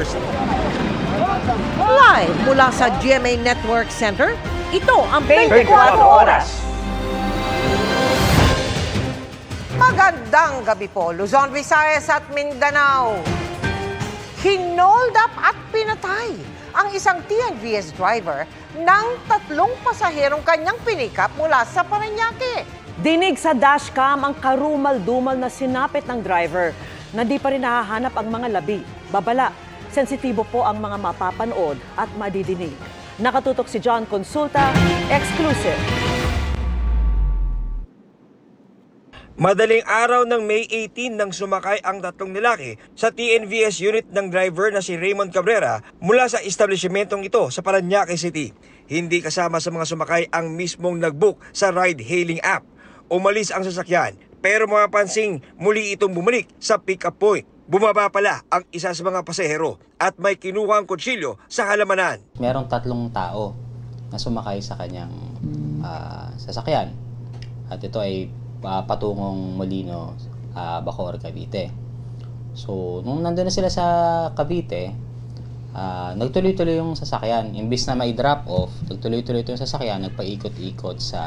First. Live mula sa GMA Network Center, ito ang 24 Oras. Magandang gabi po, Luzon, Visayas at Mindanao. Hinold up at pinatay ang isang TNVS driver ng 3 pasaherong kanyang pinikap mula sa Parañaque. Dinig sa dashcam ang karumal-dumal na sinapit ng driver na di pa rin nahahanap ang mga labi. Babala, sensitibo po ang mga mapapanood at madidinig. Nakatutok si John Consulta, exclusive. Madaling araw ng May 18 nang sumakay ang 3 lalaki sa TNVS unit ng driver na si Raymond Cabrera mula sa establishmentong ito sa Parañaque City. Hindi kasama sa mga sumakay ang mismong nag-book sa ride-hailing app. Umalis ang sasakyan pero mapapansing muli itong bumalik sa pick-up point. Bumaba pala ang isa sa mga pasahero at may kinuhang kutsilyo sa halamanan. Merong 3 tao na sumakay sa kanyang sasakyan at ito ay patungong Molino, Bacoor, Cavite. So, nung nandun na sila sa Cavite, nagtuloy-tuloy yung sasakyan. Imbis na may drop off, nagtuloy-tuloy yung sasakyan, nagpaikot-ikot sa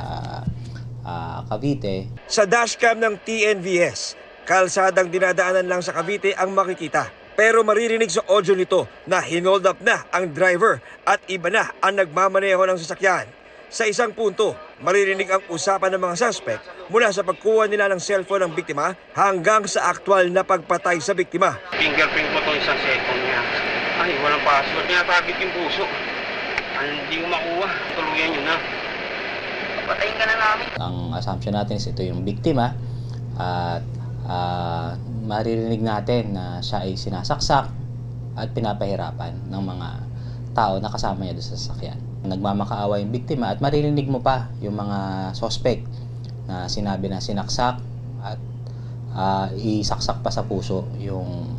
Cavite. Sa dashcam ng TNVS, kalsadang dinadaanan lang sa Cavite ang makikita. Pero maririnig sa audio nito na hinold up na ang driver at iba na ang nagmamaneho ng sasakyan. Sa isang punto, maririnig ang usapan ng mga suspect mula sa pagkuha nila ng cellphone ng biktima hanggang sa aktwal na pagpatay sa biktima. Fingerprint mo itong isang cellphone niya. Ay, walang password. Pinatagit yung puso. Hindi mo makuha. Tuluyan nyo na. Patayin ka na namin. Ang assumption natin is ito yung biktima at maririnig natin na siya ay sinasaksak at pinapahirapan ng mga tao na kasama niya doon sa sasakyan. Nagmamakaawa yung biktima at maririnig mo pa yung mga suspect na sinabi na sinaksak at isaksak pa sa puso yung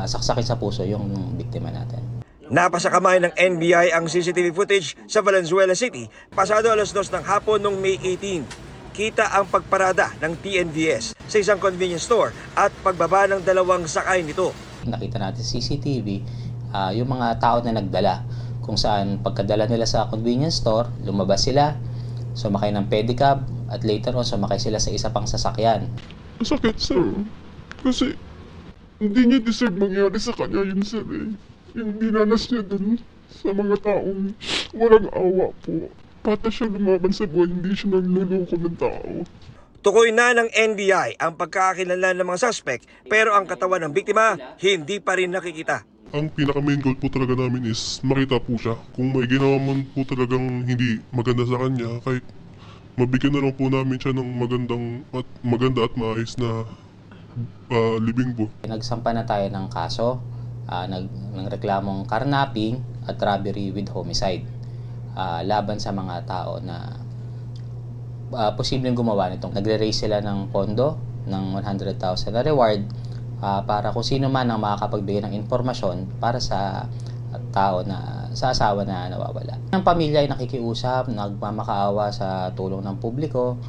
saksakin sa puso yung biktima natin. Napasa kamay ng NBI ang CCTV footage sa Valenzuela City pasado 2:00 ng hapon noong May 18. Kita ang pagparada ng TNVS sa isang convenience store at pagbaba ng 2 sakay nito. Nakita natin sa CCTV yung mga tao na nagdala kung saan pagkadala nila sa convenience store, lumabas sila, sumakay ng pedicab at later on sumakay sila sa isa pang sasakyan. Masakit, sir. Kasi hindi niya deserve mangyari sa kanya yun, sir. Yung dinanas niya dun sa mga taong walang awa po. Pata siya lumaban sa buhay, hindi siya nanluloko ng tao. Tukoy na ng NBI ang pagkakakilala ng mga suspect pero ang katawan ng biktima hindi pa rin nakikita. Ang pinaka-main goal po talaga namin is makita po siya. Kung may ginawa man po talagang hindi maganda sa kanya, kahit mabigyan na lang po namin siya ng maganda at maayos na living po. Nagsampa na tayo ng kaso, ng reklamong carnapping at robbery with homicide laban sa mga tao na posibleng gumawa nitong. Nagre-raise sila ng pondo ng 100,000 na reward para kung sino man ang makakapagbigay ng impormasyon para sa tao na sa asawa na nawawala. Ang pamilya ay nakikiusap, nagmamakaawa sa tulong ng publiko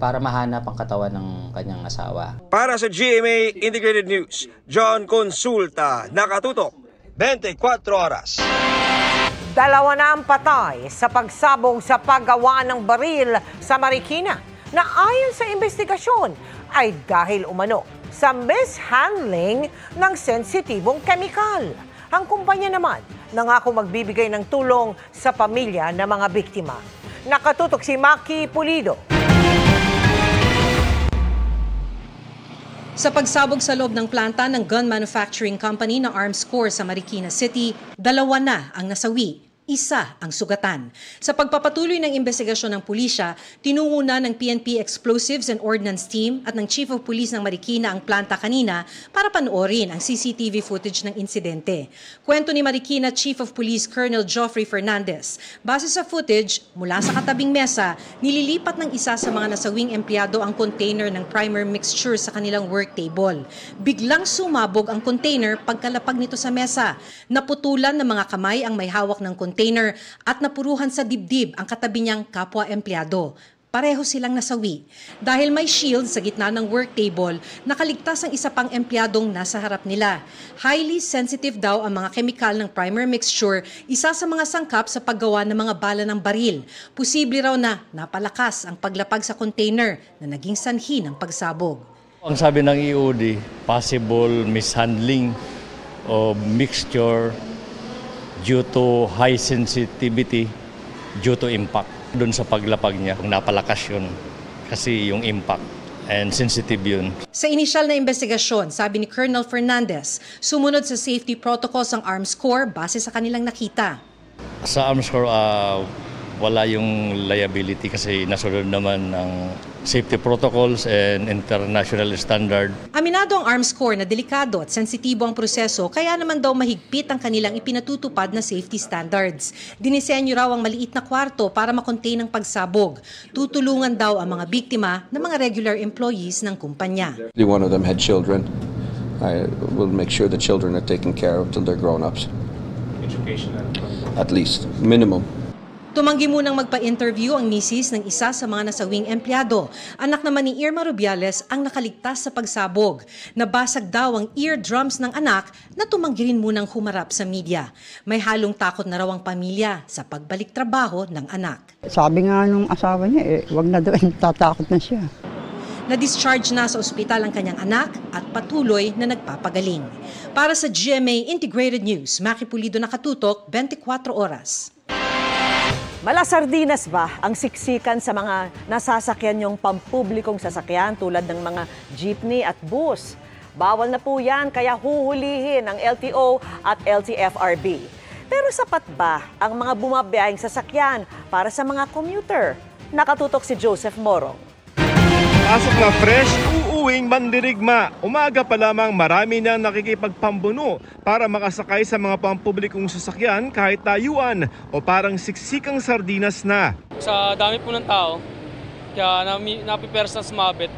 para mahanap ang katawan ng kanyang asawa. Para sa GMA Integrated News, John Consulta, nakatutok 24 Oras. 2 na ang patay sa pagsabog sa paggawa ng baril sa Marikina na ayon sa investigasyon ay dahil umano sa mishandling ng sensitibong kemikal. Ang kumpanya naman nangako magbibigay ng tulong sa pamilya ng mga biktima. Nakatutok si Maki Pulido. Sa pagsabog sa loob ng planta ng gun manufacturing company na Arms Corps sa Marikina City, 2 na ang nasawi. Isa ang sugatan. Sa pagpapatuloy ng investigasyon ng pulisya, tinunguna ng PNP Explosives and Ordnance Team at ng Chief of Police ng Marikina ang planta kanina para panoorin ang CCTV footage ng insidente. Kwento ni Marikina Chief of Police Colonel Joffrey Fernandez, base sa footage, mula sa katabing mesa, nililipat ng isa sa mga nasawing empleyado ang container ng primer mixture sa kanilang work table. Biglang sumabog ang container pagkalapag nito sa mesa. Naputulan ng mga kamay ang may hawak ng container at napuruhan sa dibdib ang katabi niyang kapwa empleyado. pareho silang nasawi. Dahil may shield sa gitna ng work table, nakaligtas ang isa pang empleyadong nasa harap nila. Highly sensitive daw ang mga kemikal ng primer mixture, isa sa mga sangkap sa paggawa ng mga bala ng baril. Posible raw na napalakas ang paglapag sa container na naging sanhi ng pagsabog. Ang sabi ng EOD, possible mishandling o mixture due to high sensitivity, due to impact. Doon sa paglapag niya, kung napalakas yun, kasi yung impact and sensitive yun. Sa inisyal na investigasyon, sabi ni Colonel Fernandez, sumunod sa safety protocols ang Arms Corps base sa kanilang nakita. Sa Arms Corps, wala yung liability kasi nasunod naman ng safety protocols and international standard. Aminado ang Arms Corps na delikado at sensitibo ang proseso, kaya naman daw mahigpit ang kanilang ipinatutupad na safety standards. Dinisenyo raw ang maliit na kwarto para makontain ang pagsabog. Tutulungan daw ang mga biktima ng mga regular employees ng kumpanya. One of them had children. I will make sure the children are taken care of till they're grown-ups. Education at least, minimum. Tumanggi munang magpa-interview ang misis ng isa sa mga nasawing empleyado. Anak naman ni Irma Rubiales ang nakaligtas sa pagsabog. Nabasag daw ang eardrums ng anak na tumanggi rin munang humarap sa media. May halong takot na raw ang pamilya sa pagbalik trabaho ng anak. Sabi nga nung asawa niya, wag na daw, tatakot na siya. Na-discharge na sa ospital ang kanyang anak at patuloy na nagpapagaling. Para sa GMA Integrated News, Maki Pulido, nakatutok 24 oras. Malasardinas ba ang siksikan sa mga nasasakyan yung pampublikong sasakyan tulad ng mga jeepney at bus? Bawal na po yan, kaya huhulihin ng LTO at LTFRB. Pero sapat ba ang mga bumabiyahing sasakyan para sa mga commuter? Nakatutok si Joseph Morong. Pasok na fresh, uuwing mandirigma. Umaga pa lamang marami na nakikipagpambuno para makasakay sa mga pampublikong sasakyan kahit tayuan o parang siksikang sardinas na. Sa dami po ng tao, kaya napiperas na sumabit.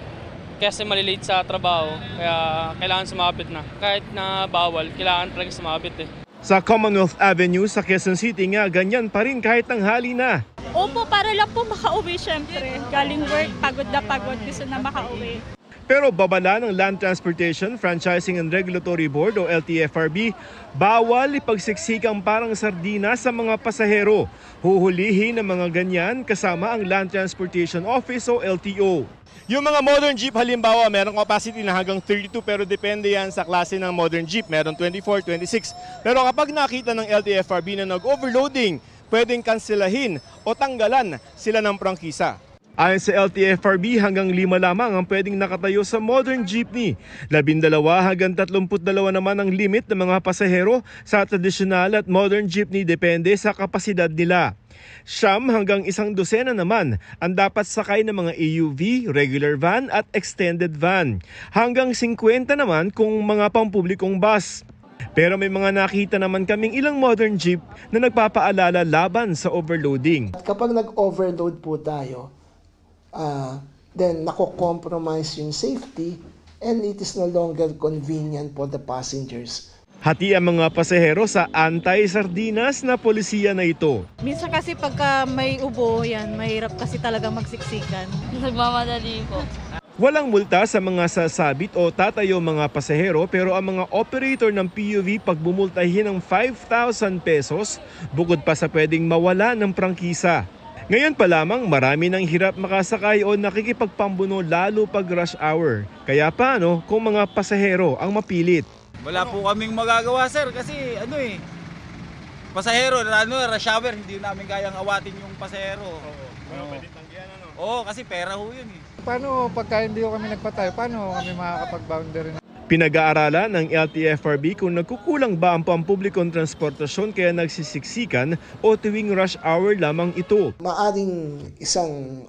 Kasi malilate sa trabaho, kaya kailangan sumabit na. Kahit na bawal, kailangan talaga sumabit eh. Sa Commonwealth Avenue sa Quezon City nga, ganyan pa rin kahit tanghali na. Opo, para lang po makauwi syempre. Galing work, pagod na pagod, gusto na makauwi. Pero babala ng Land Transportation, Franchising and Regulatory Board o LTFRB, bawal ipagsiksikang parang sardina sa mga pasahero. Huhulihin ng mga ganyan kasama ang Land Transportation Office o LTO. Yung mga modern jeep halimbawa, merong capacity na hanggang 32 pero depende yan sa klase ng modern jeep. Meron 24, 26. Pero kapag nakita ng LTFRB na nag-overloading, pwedeng kanselahin o tanggalan sila ng prangkisa. Ayon sa LTFRB, hanggang 5 lamang ang pwedeng nakatayo sa modern jeepney. 12 hanggang 32 naman ang limit ng mga pasahero sa tradisyonal at modern jeepney depende sa kapasidad nila. 9 hanggang 12 naman ang dapat sakay ng mga AUV, regular van at extended van. Hanggang 50 naman kung mga pampublikong bus. Pero may mga nakita naman kaming ilang modern jeep na nagpapaalala laban sa overloading. Kapag nag-overload po tayo, then nako-compromise yung safety and it is no longer convenient for the passengers. Hati ang mga pasahero sa anti-sardinas na polisiya na ito. Minsan kasi pagka may ubo, yan, mahirap kasi talaga magsiksikan. Nagmamadali po. Walang multa sa mga sasabit o tatayo mga pasahero pero ang mga operator ng PUV pagbumultahin ng 5,000 pesos bukod pa sa pwedeng mawala ng prangkisa. Ngayon pa lamang marami ng hirap makasakay o nakikipagpambuno lalo pag rush hour. Kaya paano kung mga pasahero ang mapilit? Wala po kaming magagawa sir kasi pasahero, rush hour, hindi namin kayang awatin yung pasahero. Oo, kasi pera ho yun eh. Paano pagka hindi kami nagpatay, paano kami makakapag-boundary na? Pinag-aaralan ng LTFRB kung nagkukulang ba ang pampublikong transportasyon kaya nagsisiksikan o tuwing rush hour lamang ito. Maaring isang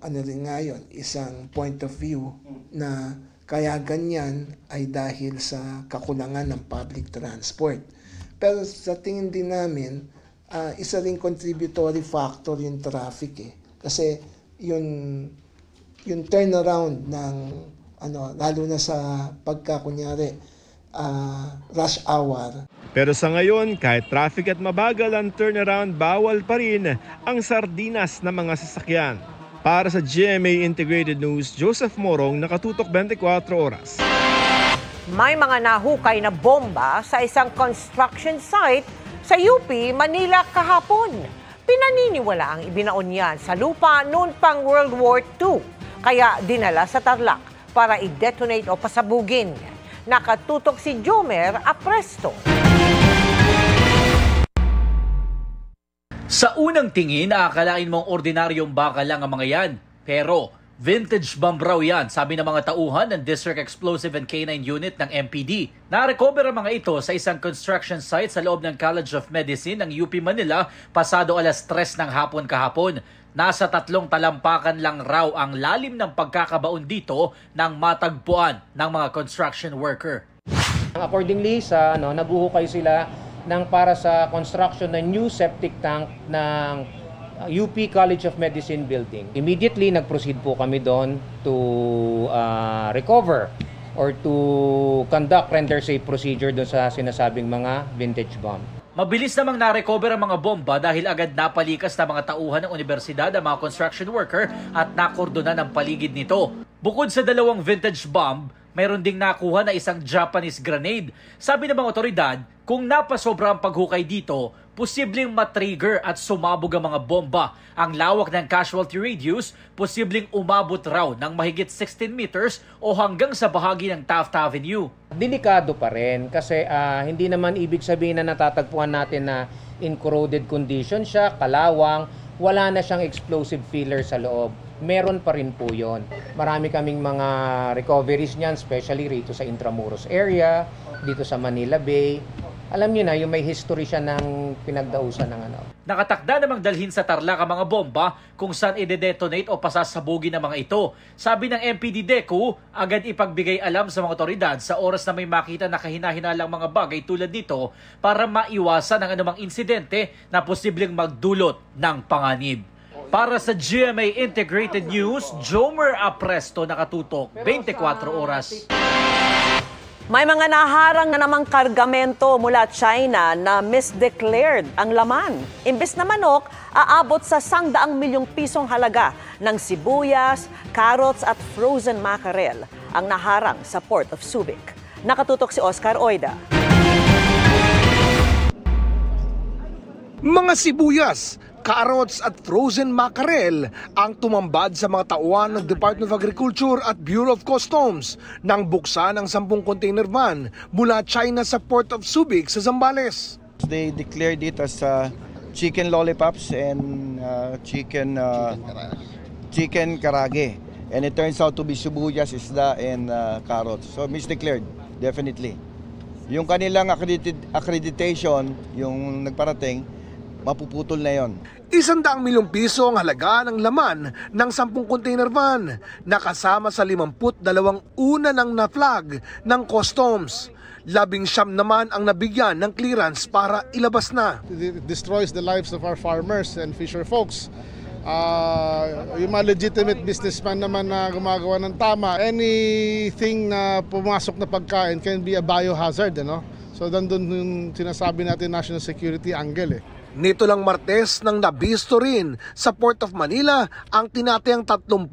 isang point of view na kaya ganyan ay dahil sa kakulangan ng public transport. Pero sa tingin din namin, isa ring contributory factor yung traffic eh. Kasi yung turnaround ng lalo na sa rush hour. Pero sa ngayon, kahit traffic at mabagal ang turnaround, bawal pa rin ang sardinas na mga sasakyan. Para sa GMA Integrated News, Joseph Morong, nakatutok 24 oras. May mga nahukay na bomba sa isang construction site sa UP, Manila kahapon. Pinaniniwala ang ibinaon yan sa lupa noon pang World War II, kaya dinala sa Tarlac para i-detonate o pasabugin. Nakatutok si Jomer Apresto. Sa unang tingin, aakalain mong ordinaryong bakal lang ang mga yan. Pero vintage bomb raw yan, sabi ng mga tauhan ng District Explosive and K9 Unit ng MPD. Na-recover ang mga ito sa isang construction site sa loob ng College of Medicine ng UP Manila pasado alas 3 ng hapon kahapon. Nasa 3 talampakan lang raw ang lalim ng pagkakabaon dito ng matagpuan ng mga construction worker. Accordingly, naguhukay sila ng para sa construction ng new septic tank ng UP College of Medicine building. Immediately, nag-proceed po kami doon to recover or to conduct render safe procedure doon sa sinasabing mga vintage bomb. Mabilis namang na-recover ang mga bomba dahil agad napalikas na mga tauhan ng universidad ang mga construction worker at nakordonan ang paligid nito. Bukod sa 2 vintage bomb, mayroon ding nakuha na isang Japanese grenade. Sabi ng mga otoridad, kung napasobra ang paghukay dito, posibleng matrigger at sumabog ang mga bomba. Ang lawak ng casualty radius, posibleng umabot raw ng mahigit 16 meters o hanggang sa bahagi ng Taft Avenue. Delikado pa rin kasi hindi naman ibig sabihin na natatagpuan natin na in corroded condition siya, kalawang, wala na siyang explosive filler sa loob. Meron pa rin po yun. Marami kaming mga recoveries niyan, especially rito sa Intramuros area, dito sa Manila Bay. Alam niyo na, yung may history siya ng pinagdausan ng ano. Nakatakda namang dalhin sa Tarlac ang mga bomba kung saan i-detonate o pasasabugin ang mga ito. Sabi ng MPD DECU, agad ipagbigay alam sa mga otoridad sa oras na may makita na kahina-hinalang mga bagay tulad dito para maiwasan ang anumang insidente na posibleng magdulot ng panganib. Para sa GMA Integrated News, Jomer Apresto, nakatutok 24 oras. May mga naharang na namang kargamento mula China na misdeclared ang laman. Imbes na manok, aabot sa 100 milyong pisong halaga ng sibuyas, carrots at frozen mackerel ang naharang sa Port of Subic. Nakatutok si Oscar Oida. Mga sibuyas, carrots at frozen mackerel ang tumambad sa mga tauhan ng Department of Agriculture at Bureau of Customs nang buksan ang 10 container van mula China sa Port of Subic sa Zambales. They declared it as chicken lollipops and chicken karage. And it turns out to be sibuyas, isda, and carrots. So misdeclared, definitely. Yung kanilang accreditation, yung nagparating, mapuputol na yon. 100 milyong piso ang halaga ng laman ng 10 container van na kasama sa 52 una ng na-flag ng customs. 19 naman ang nabigyan ng clearance para ilabas na. It destroys the lives of our farmers and fisher folks. Yung mga legitimate businessman naman na gumagawa ng tama, anything na pumasok na pagkain can be a biohazard. So doon yung sinasabi natin national security angle. Nito lang Martes nang nabisto rin sa Port of Manila ang tinatayang 34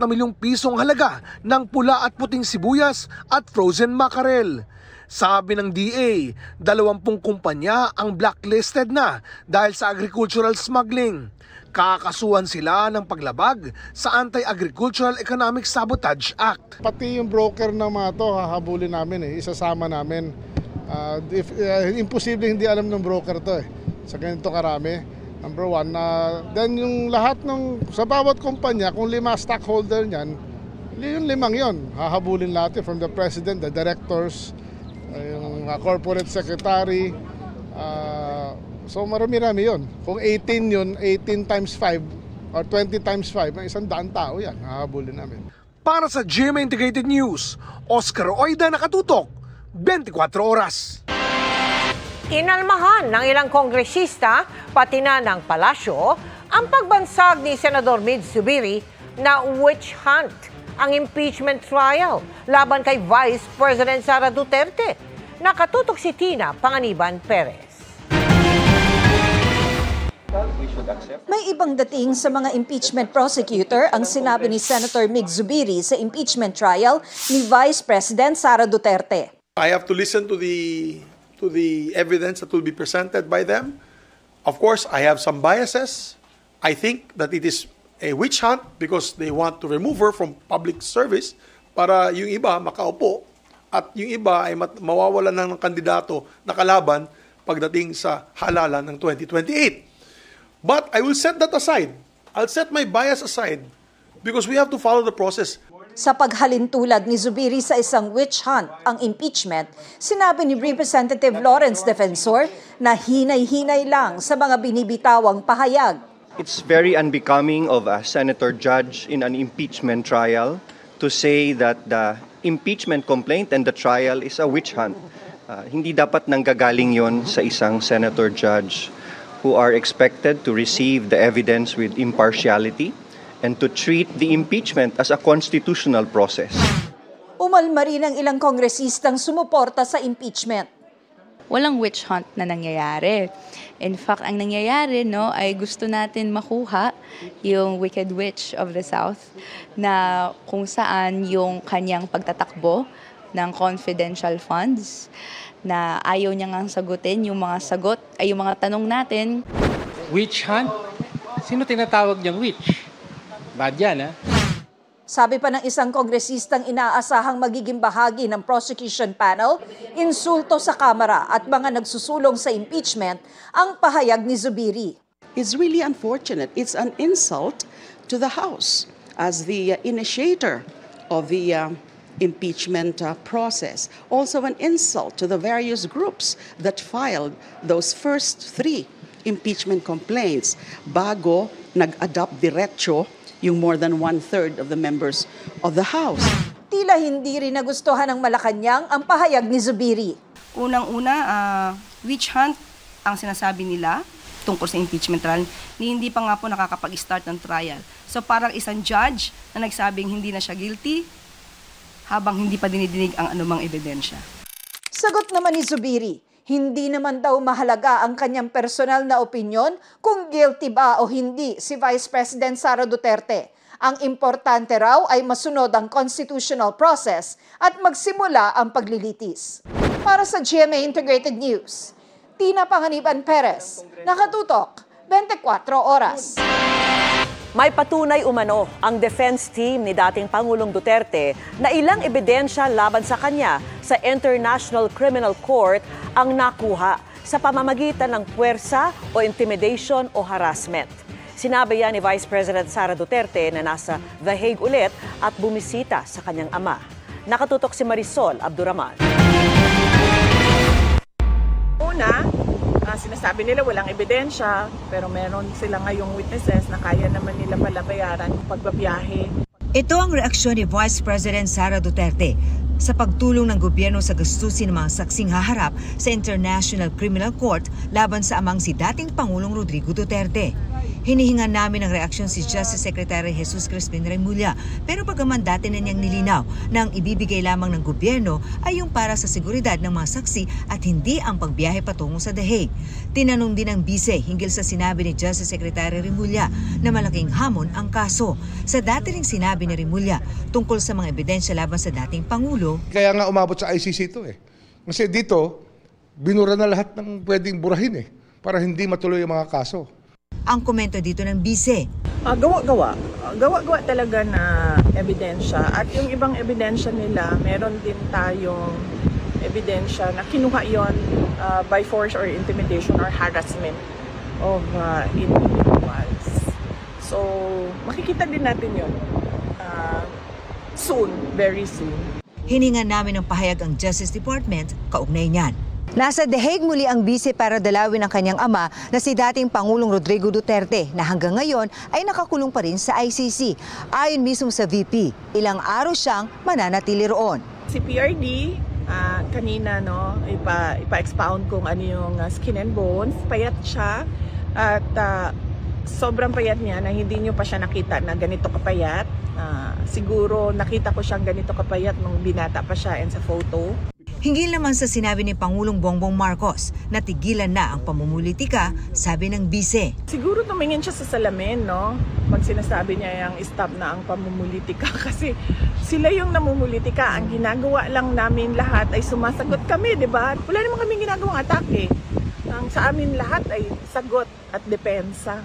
na milyong pisong halaga ng pula at puting sibuyas at frozen mackerel. Sabi ng DA, 20 kumpanya ang blacklisted na dahil sa agricultural smuggling. Kakasuhan sila ng paglabag sa Anti-Agricultural Economic Sabotage Act. Pati yung broker ng mga to hahabulin namin, isasama namin. Imposible hindi alam ng broker to sa ganito karami. Number one, then yung lahat sa bawat kumpanya, kung 5 stockholder niyan, yung 5 yon hahabulin lahat from the president, the directors, yung corporate secretary. So marami-rami yon. Kung 18 yun, 18 times 5 or 20 times 5, 100 tao yan, hahabulin namin. Para sa GMA Integrated News, Oscar Oida, nakatutok 24 oras. Inalmahan ng ilang kongresista, pati na ng palasyo, ang pagbansag ni Senador Mid Zubiri na witch hunt ang impeachment trial laban kay Vice President Sara Duterte. Nakatutok si Tina Panganiban Perez. should accept. May ibang dating sa mga impeachment prosecutor ang sinabi ni Senator Mig Zubiri sa impeachment trial ni Vice President Sara Duterte. I have to listen to the evidence that will be presented by them. Of course, I have some biases. I think that it is a witch hunt because they want to remove her from public service para yung iba makaupo at yung iba ay mawawalan ng kandidato na kalaban pagdating sa halalan ng 2028. But I will set that aside. I'll set my bias aside because we have to follow the process. Sa paghalintulad ni Zubiri sa isang witch hunt ang impeachment, sinabi ni Representative Lawrence Defensor na hinay-hinay lang sa mga binibitawang pahayag. It's very unbecoming of a senator judge in an impeachment trial to say that the impeachment complaint and the trial is a witch hunt. Hindi dapat nanggagaling yon sa isang senator judge who are expected to receive the evidence with impartiality and to treat the impeachment as a constitutional process. Umalma rin ang ilang kongresistang sumuporta sa impeachment. Walang witch hunt na nangyayari. In fact, ang nangyayari ay gusto natin makuha yung Wicked Witch of the South na kung saan yung kanyang pagtatakbo ng confidential funds na ayaw niya ngang sagutin yung mga tanong natin. Witch hunt? Sino tinatawag niyang witch? Bad yan, ha? Sabi pa ng isang kongresistang inaasahang magiging bahagi ng prosecution panel, insulto sa Kamara at mga nagsusulong sa impeachment ang pahayag ni Zubiri. It's really unfortunate. It's an insult to the House as the initiator of the impeachment process. Also an insult to the various groups that filed those first 3 impeachment complaints bago nag-adopt diretso yung more than 1/3 of the members of the House. Tila hindi rin nagustuhan ng Malacanang ang pahayag ni Zubiri. Unang-una, witch hunt ang sinasabi nila tungkol sa impeachment trial, hindi pa nga po nakakapag-start ng trial. So parang isang judge na nagsabing hindi na siya guilty habang hindi pa dinidinig ang anumang ebidensya. Sagot naman ni Zubiri, hindi naman daw mahalaga ang kanyang personal na opinyon kung guilty ba o hindi si Vice President Sara Duterte. Ang importante raw ay masunod ang constitutional process at magsimula ang paglilitis. Para sa GMA Integrated News, Tina Panganiban Perez, nakatutok 24 oras. May patunay umano ang defense team ni dating Pangulong Duterte na ilang ebidensya laban sa kanya sa International Criminal Court ang nakuha sa pamamagitan ng puwersa o intimidation o harassment. Sinabi yan ni Vice President Sara Duterte na nasa The Hague ulit at bumisita sa kanyang ama. Nakatutok si Marisol Abduraman. Una, sinasabi nila walang ebidensya, pero meron sila ngayong witnesses na kaya naman nila palabayaran yung pagbabiyahe. Ito ang reaksyon ni Vice President Sara Duterte sa pagtulong ng gobyerno sa gastusin ng mga saksing haharap sa International Criminal Court laban sa amang si dating Pangulong Rodrigo Duterte. Hinihingan namin ng reaksyon si Justice Secretary Jesus Crispin Remulla, pero bagaman dati na niyang nilinaw na ang ibibigay lamang ng gobyerno ay yung para sa seguridad ng mga saksi at hindi ang pagbiyahe patungo sa The Hague. Tinanong din ng bise hinggil sa sinabi ni Justice Secretary Remulla na malaking hamon ang kaso. Sa dati ring sinabi ni Remulla tungkol sa mga ebidensya laban sa dating Pangulo. Kaya nga umabot sa ICC ito eh. Kasi dito, binura na lahat ng pwedeng burahin para hindi matuloy ang mga kaso. Ang komento dito ng bise. Gawa-gawa talaga na ebidensya. At yung ibang ebidensya nila, meron din tayong ebidensya na kinuha yon by force or intimidation or harassment of individuals. So, makikita din natin yun soon, very soon. Hiningan namin ng pahayag ang Justice Department kaugnay niyan. Nasa The Hague muli ang bise para dalawin ang kanyang ama na si dating Pangulong Rodrigo Duterte na hanggang ngayon ay nakakulong pa rin sa ICC. Ayon mismo sa VP, ilang araw siyang mananatili roon. Si PRD, kanina ipa-expound kung ano yung skin and bones, payat siya at sobrang payat niya na hindi niyo pa siya nakita na ganito kapayat. Siguro nakita ko siyang ganito kapayat nung binata pa siya and sa photo. Hinggil naman sa sinabi ni Pangulong Bongbong Marcos na tigilan na ang pamumulitika, sabi ng bise. Siguro tumingin siya sa salamin, no? Pag sinasabi niya yung stop na ang pamumulitika kasi sila yung namumulitika. Ang ginagawa lang namin lahat ay sumasagot kami, di ba? Wala naman kaming ginagawang atake. Ang sa amin lahat ay sagot at depensa.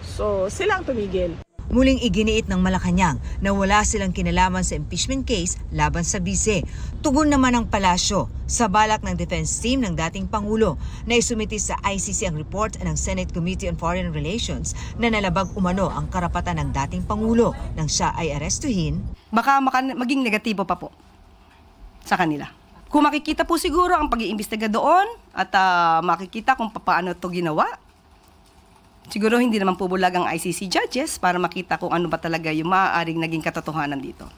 So, sila ang tumigil. Muling iginiit ng Malacanang na wala silang kinalaman sa impeachment case laban sa bise. Tugon naman ng palasyo sa balak ng defense team ng dating Pangulo na isumiti sa ICC ang report ng Senate Committee on Foreign Relations na nalabag umano ang karapatan ng dating Pangulo nang siya ay arestuhin. Baka maging negatibo pa po sa kanila. Kung makikita po siguro ang pag-iimbestiga doon at makikita kung paano ito ginawa, siguro hindi naman po bulag ang ICC judges para makita kung ano ba talaga yung maaaring naging katotohanan dito.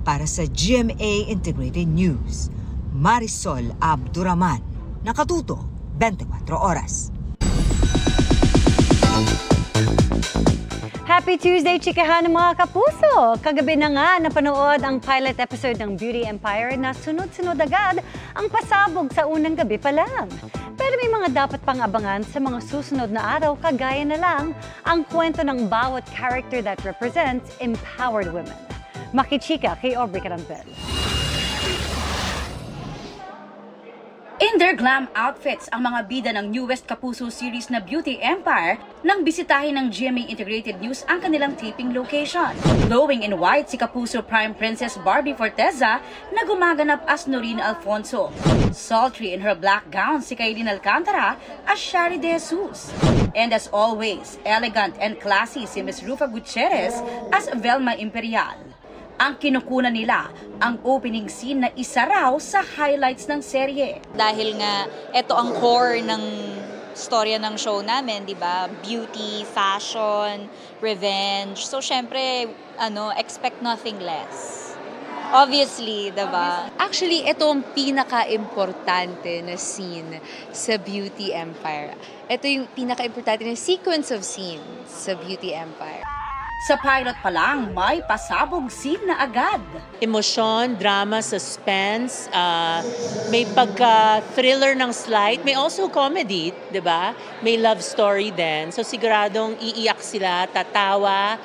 Para sa GMA Integrated News, Marisol Abduraman, Nakatuto, 24 Oras. Happy Tuesday, chikahan ng mga kapuso! Kagabi na nga napanood ang pilot episode ng Beauty Empire na sunod-sunod agad ang pasabog sa unang gabi pa lang. Pero may mga dapat pang abangan sa mga susunod na araw, kagaya na lang ang kwento ng bawat character that represents empowered women. Makichika kay Aubrey Carampel. In their glam outfits, ang mga bida ng newest Kapuso series na Beauty Empire nang bisitahin ng GMA Integrated News ang kanilang taping location. Glowing in white si Kapuso Prime Princess Barbie Forteza na gumaganap as Noreen Alfonso. Sultry in her black gown si Kaylin Alcantara as Shari De Jesus. And as always, elegant and classy si Miss Rufa Gutierrez as Velma Imperial. Ang kinukunan nila ang opening scene na isa raw sa highlights ng serye. Dahil nga ito ang core ng storya ng show namin, di ba? Beauty, fashion, revenge. So syempre, expect nothing less. Obviously, di ba? Actually, ito ang pinaka-importante na scene sa Beauty Empire. Ito yung pinaka-importante na sequence of scenes sa Beauty Empire. Sa pilot pa lang, may pasabog scene na agad. Emosyon, drama, suspense, may pagka-thriller ng slight, may also comedy, di ba? May love story din. So siguradong iiyak sila, tatawa.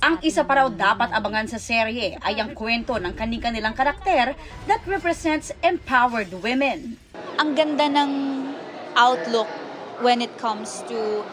Ang isa pa raw dapat abangan sa serye ay ang kwento ng kanilang karakter that represents empowered women. Ang ganda ng outlook when it comes to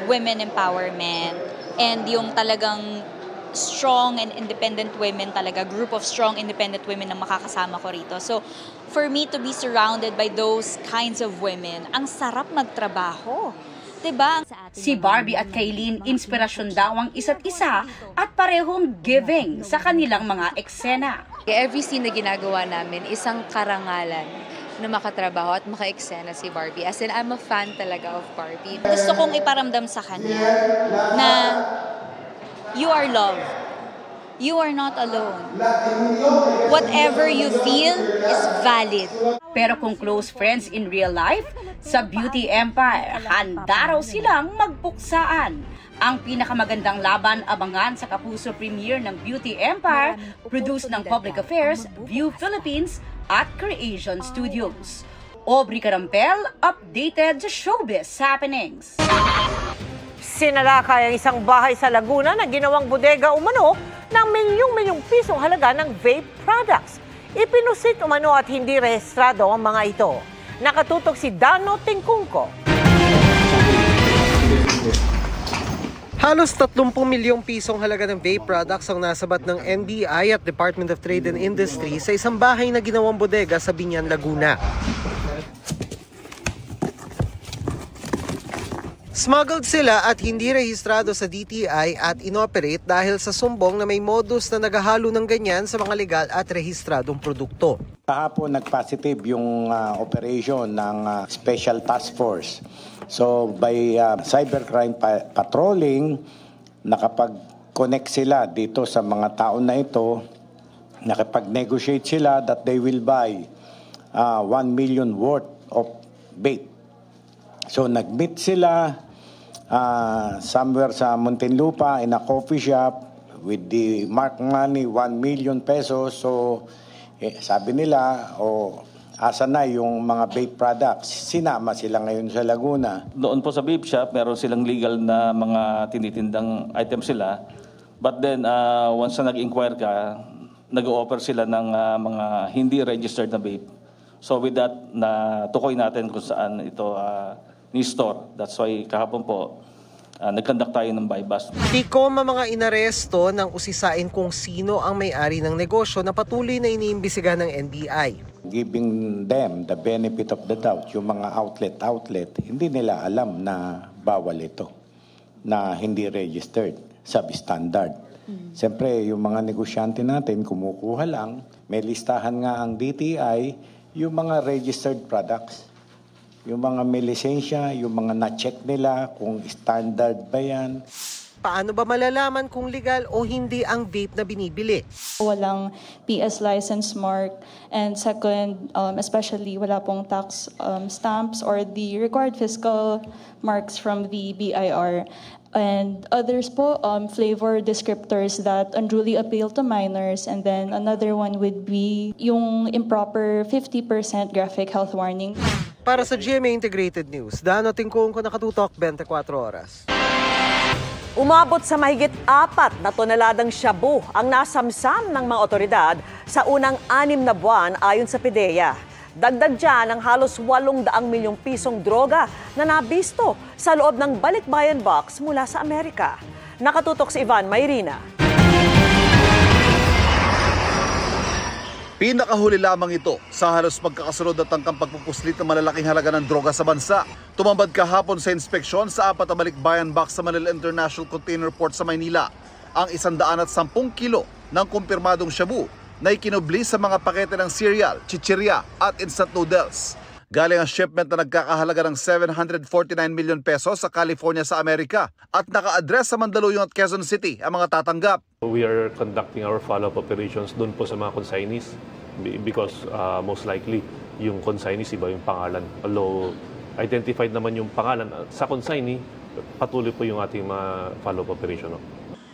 women empowerment. And yung talagang strong and independent women talaga, group of strong independent women na makakasama ko rito. So, for me to be surrounded by those kinds of women, ang sarap magtrabaho. Diba? Si Barbie at Kaylin, inspirasyon daw ang isa't isa at parehong giving sa kanilang mga eksena. Every scene na ginagawa namin, isang karangalan na makatrabaho at maka-eksena si Barbie. As in, I'm a fan talaga of Barbie. Gusto kong iparamdam sa kanya na you are loved. You are not alone. Whatever you feel is valid. Pero kung close friends in real life, sa Beauty Empire, handa raw silang magpuksaan. Ang pinakamagandang laban abangan sa Kapuso premiere ng Beauty Empire, produced ng Public Affairs, View Philippines, at Creation Studios. Aubrey Carampel, updated sa showbiz happenings. Sinalakay ang isang bahay sa Laguna na ginawang bodega umano ng milyong-milyong pisong halaga ng vape products. Ipinusit umano at hindi rehistrado ang mga ito. Nakatutok si Dano Tingkungko. Halos 30 milyong pisong halaga ng vape products ang nasabat ng NBI at Department of Trade and Industry sa isang bahay na ginawang bodega sa Biñan, Laguna. Smuggled sila at hindi rehistrado sa DTI at inoperate dahil sa sumbong na may modus na naghahalo ng ganyan sa mga legal at rehistradong produkto. Kahapon nag-positive yung operation ng Special Task Force. So by cybercrime patrolling, nakapag-connect sila dito sa mga tao na ito, nakapag-negotiate sila that they will buy 1 million worth of vape. So nag-meet sila somewhere sa Muntinlupa in a coffee shop with the marked money 1 million pesos. So sabi nila, Asa na yung mga vape products? Sinama sila ngayon sa Laguna. Doon po sa vape shop, meron silang legal na mga tinitindang items sila. But then, once na nag-inquire ka, nag-offer sila ng mga hindi registered na vape. So with that, natukoy natin kung saan ito ni-store. That's why kahapon po, nag-conduct tayo ng buy-bust. Tikom ang mga inaresto nang usisain kung sino ang may-ari ng negosyo na patuloy na iniimbisigahan ng NBI. Giving them the benefit of the doubt, yung mga outlet, hindi nila alam na bawal ito, na hindi registered, substandard. Siyempre, yung mga negosyante natin, kumukuha lang, may listahan nga ang DTI, yung mga registered products. Yung mga may lisensya, yung mga na-check nila kung standard ba yan. Paano ba malalaman kung legal o hindi ang vape na binibili? Walang PS license mark. And second, especially wala pong tax stamps or the required fiscal marks from the BIR. And others po, flavor descriptors that unduly appeal to minors. And then another one would be yung improper 50% graphic health warning. Para sa GMA Integrated News, Dano Tingkong ko nakatutok 24 oras. Umabot sa mahigit 4 na toneladang shabu ang nasamsam ng mga otoridad sa unang 6 na buwan ayon sa PDEA. Dagdag dyan ang halos 800 milyong pisong droga na nabisto sa loob ng balikbayan box mula sa Amerika. Nakatutok si Ivan Mayrina. Pinakahuli lamang ito sa halos magkakasunod at tangkang pagpupuslit ng malalaking halaga ng droga sa bansa. Tumambad kahapon sa inspeksyon sa 4 na balikbayan box sa Manila International Container Port sa Maynila ang 110 kilo ng kumpirmadong shabu na ikinubli sa mga pakete ng cereal, chichirya at instant noodles. Galing ang shipment na nagkakahalaga ng 749 million pesos sa California sa Amerika at naka-address sa Mandaluyong at Quezon City ang mga tatanggap. We are conducting our follow-up operations doon po sa mga consignees because most likely yung consignees iba yung pangalan. Although identified naman yung pangalan sa consignee, patuloy po yung ating mga follow-up operation.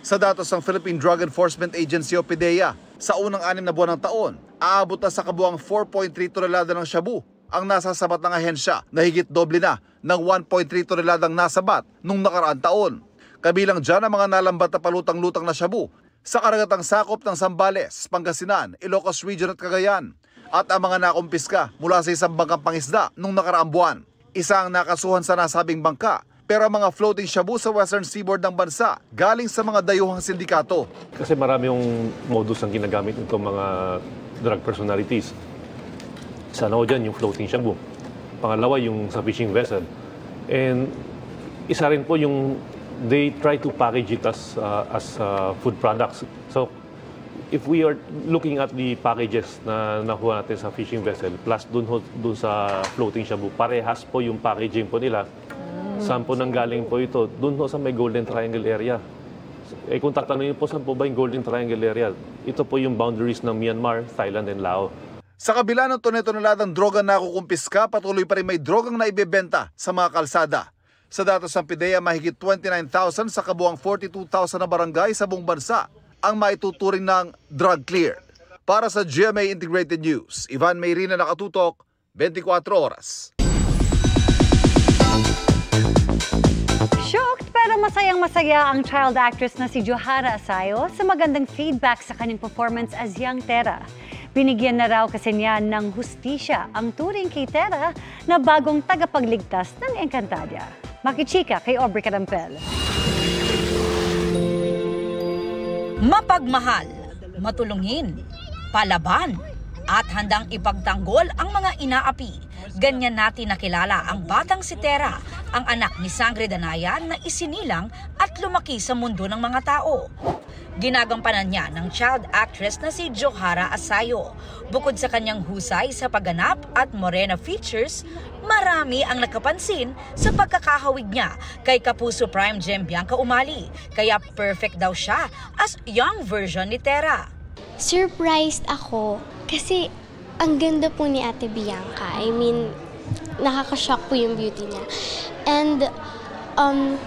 Sa datos ng Philippine Drug Enforcement Agency o PDEA, sa unang 6 na buwan ng taon, aabot na sa kabuang 4.3 tonelada ng shabu ang nasasabat ng ahensya na higit doble na ng 1.3 toneladang nasabat nung nakaraang taon. Kabilang dyan ang mga nalambat na palutang-lutang na shabu sa karagatang sakop ng Zambales, Pangasinan, Ilocos Region at Cagayan at ang mga nakumpiska mula sa isang bangkang pangisda nung nakaraang buwan. Isa ang nakasuhan sa nasabing bangka pero ang mga floating shabu sa western seaboard ng bansa galing sa mga dayuhang sindikato. Kasi marami yung modus ang ginagamit nitong mga drug personalities. Isa na dyan yung floating shabu. Pangalawa yung sa fishing vessel. And isa rin po yung they try to package it as food products. So if we are looking at the packages na nakuha natin sa fishing vessel plus dun sa floating shabu, parehas po yung packaging po nila. Saan po nanggaling po ito? Dun sa may Golden Triangle area. Kung tatanungin po saan po ba yung Golden Triangle area, ito po yung boundaries ng Myanmar, Thailand, and Laos. Sa kabila ng toneladang droga na kukumpiska, patuloy pa rin may drogang na ibebenta sa mga kalsada. Sa datos ng PDEA, mahigit 29,000 sa kabuang 42,000 na barangay sa buong bansa ang maituturing ng drug clear. Para sa GMA Integrated News, Ivan Mayrina, nakatutok, 24 oras. Shocked pero masayang-masaya ang child actress na si Johara Asayo sa magandang feedback sa kanyang performance as young Tera. Binigyan na raw kasi niya ng hustisya ang turing kay Tera na bagong tagapagligtas ng Encantadia. Makichika kay Aubrey Carampel. Mapagmahal, matulungin, palaban, at handang ipagtanggol ang mga inaapi. Ganyan natin nakilala ang batang si Tera, ang anak ni Sangre Danayan na isinilang at lumaki sa mundo ng mga tao. Ginagampanan niya ng child actress na si Johara Asayo. Bukod sa kanyang husay sa pagganap at morena features, marami ang nakapansin sa pagkakahawig niya kay Kapuso Prime Gem Bianca Umali. Kaya perfect daw siya as young version ni Tera. Surprised ako kasi ang ganda po ni Ate Bianca. I mean, nakaka-shock po yung beauty niya. And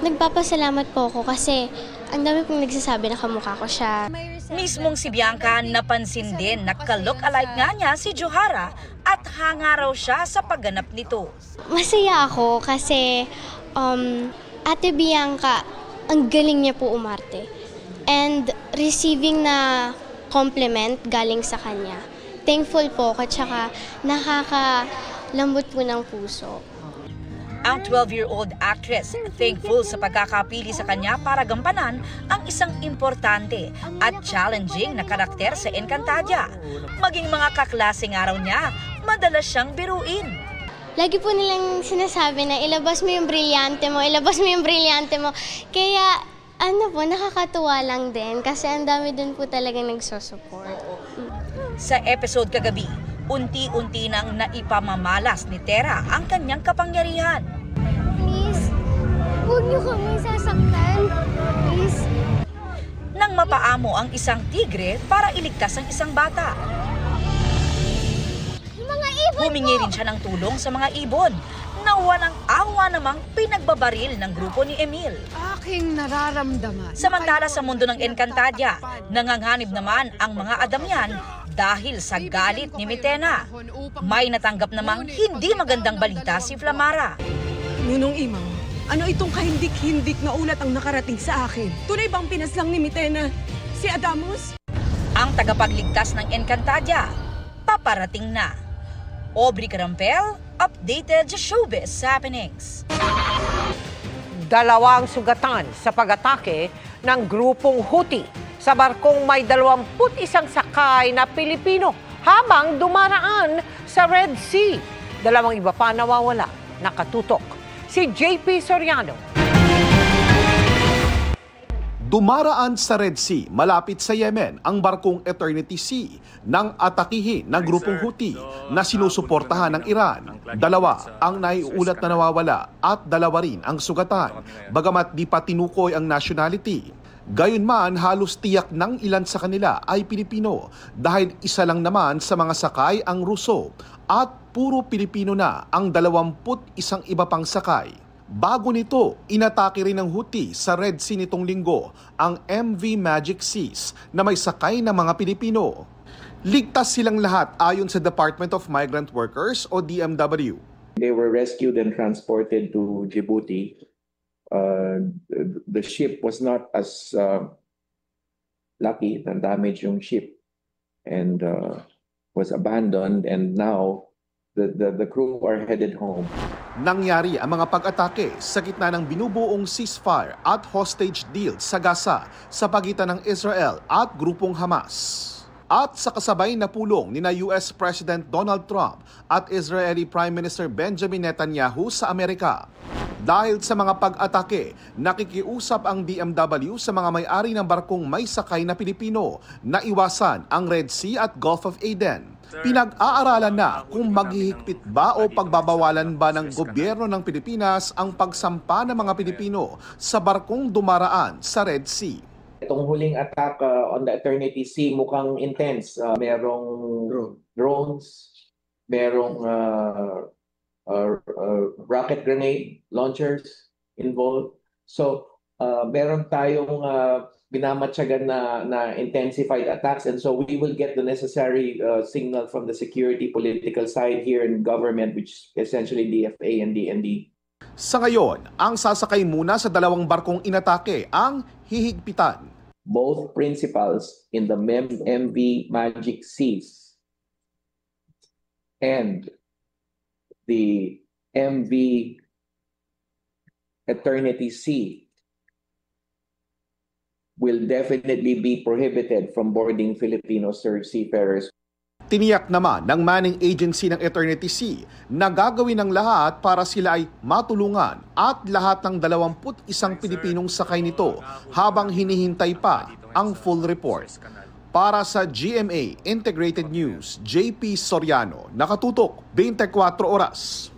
nagpapasalamat po ako kasi ang dami pong nagsasabi na kamukha ko siya. Mismong si Bianca napansin din na ka-look-alike nga niya si Johara at hanga raw siya sa pagganap nito. Masaya ako kasi Ate Bianca, ang galing niya po umarte. And receiving na compliment galing sa kanya. Thankful po at saka nakakalambot po ng puso. Ang 12-year-old actress, thankful sa pagkakapili sa kanya para gampanan ang isang importante at challenging na karakter sa Encantadia. Maging mga kaklase nga raw niya, madalas siyang biruin. Lagi po nilang sinasabi na ilabas mo yung brilyante mo, ilabas mo yung brilyante mo. Kaya nakakatuwa lang din kasi ang dami din po talagang nagsusupport. Sa episode kagabi, unti-unti nang naipamamalas ni Tera ang kanyang kapangyarihan. Please, huwag niyo kami sasaktan. Please. Nang mapaamo ang isang tigre para iligtas ang isang bata. Mga ibon Humingi rin siya ng tulong sa mga ibon na walang awa namang pinagbabaril ng grupo ni Emil. Aking nararamdaman. Samantala sa mundo ng Encantadia, nanganghanib naman ang mga Adamian dahil sa galit ni Mitena. May natanggap namang hindi magandang balita si Flamara. Nunong Imang, ano itong kahindik-hindik na ulat ang nakarating sa akin? Tunay bang pinaslang ni Mitena si Adamus? Ang tagapagligtas ng Encantadia, paparating na. Aubrey Carampel, updated sa Showbiz Happenings. 2 sugatan sa pag-atake ng grupong Houthi sa barkong may 21 sakay na Pilipino habang dumaraan sa Red Sea. 2 iba pa nawawala, nakatutok. Si JP Soriano. Dumaraan sa Red Sea, malapit sa Yemen, ang barkong Eternity Sea nang atakihin ng grupong Houthi na sinusuportahan ng Iran. 2 ang naiulat na nawawala at 2 rin ang sugatan, bagamat di pa tinukoy ang nationality. Gayunman, halos tiyak ng ilan sa kanila ay Pilipino dahil isa lang naman sa mga sakay ang Ruso at puro Pilipino na ang 21 iba pang sakay. Bago nito, inatake rin ng Houthi sa Red Sea nitong linggo ang MV Magic Seas na may sakay na mga Pilipino. Ligtas silang lahat ayon sa Department of Migrant Workers o DMW. They were rescued and transported to Djibouti. The ship was not as lucky, na-damage yung ship and was abandoned, and now the crew are headed home. Nangyari ang mga pag-atake sa gitna ng binubuong ceasefire at hostage deal sa Gaza sa pagitan ng Israel at grupong Hamas. At sa kasabay na pulong ni US President Donald Trump at Israeli Prime Minister Benjamin Netanyahu sa Amerika. Dahil sa mga pag-atake, nakikiusap ang DMW sa mga may-ari ng barkong may sakay na Pilipino na iwasan ang Red Sea at Gulf of Aden. Pinag-aaralan na kung maghihigpit ba o pagbabawalan ba ng gobyerno ng Pilipinas ang pagsampa ng mga Pilipino sa barkong dumaraan sa Red Sea. Itong huling attack on the Eternity Sea mukhang intense. Merong drones, merong rocket grenade launchers involved. So, meron tayong minamatsagan na intensified attacks, and so we will get the necessary signal from the security political side here in government, which is essentially DFA and DND. Sa ngayon, ang sasakay muna sa 2 barkong inatake ang hihigpitan. Both principals in the MV Magic Seas and the MV Eternity Sea will definitely be prohibited from boarding Filipino seafarers. Tiniyak naman ng manning agency ng Eternity Sea na gagawin ng lahat para sila ay matulungan at lahat ng 21 Pilipinong sakay nito habang hinihintay pa ang full report. Para sa GMA Integrated News, JP Soriano, nakatutok 24 oras.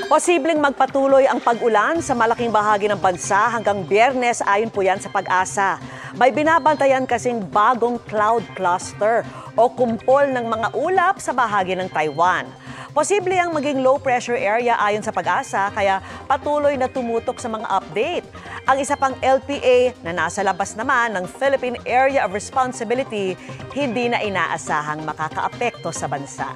Posibleng magpatuloy ang pag-ulan sa malaking bahagi ng bansa hanggang Biyernes ayon po yan sa Pag-asa. May binabantayan kasing bagong cloud cluster o kumpol ng mga ulap sa bahagi ng Taiwan. Posible ang maging low pressure area ayon sa Pag-asa kaya patuloy na tumutok sa mga update. Ang isa pang LPA na nasa labas naman ng Philippine Area of Responsibility hindi na inaasahang makakaapekto sa bansa.